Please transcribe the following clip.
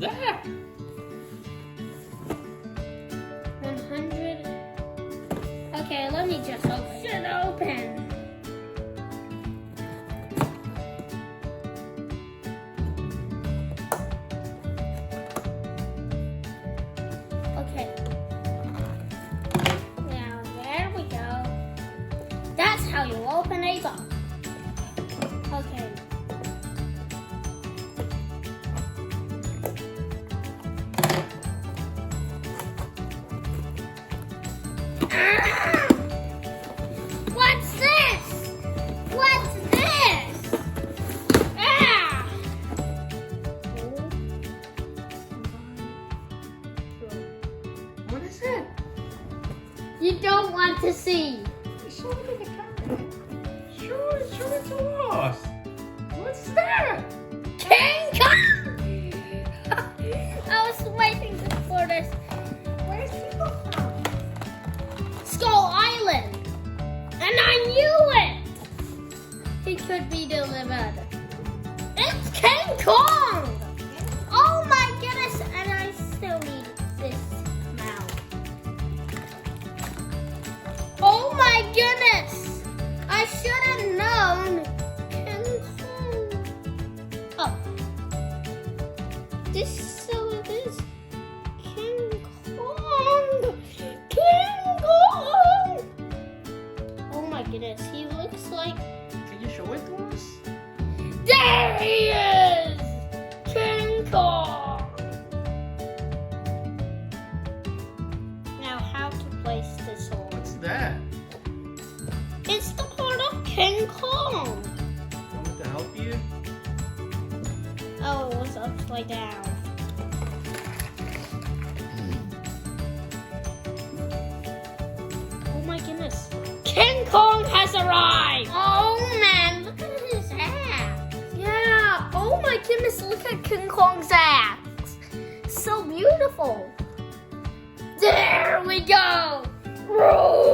that? 100. Okay, let me just open it open. Okay. Now there we go. That's how you open a box. Okay. What's this? What's this? Ah! What is it? You don't want to see. Show it to the camera. Show it to us. What's that? King Kong! I was waiting for this. Where's people from? Skull Island. And I knew it. He could be delivered. It's King Kong! Oh my goodness, and I still need this now. Oh my goodness! I should have known King Kong. Oh. This so it is King Kong! King Kong! Oh my goodness, he looks like... Can you show it to us? There he is! King Kong! Now how to place this on? What's that? It's the part of King Kong! Want me to help you? Oh, it was upside down. Oh my goodness. King Kong has arrived! Oh man, look at his ass. Yeah, oh my goodness, look at King Kong's ass. So beautiful. There we go. Roar!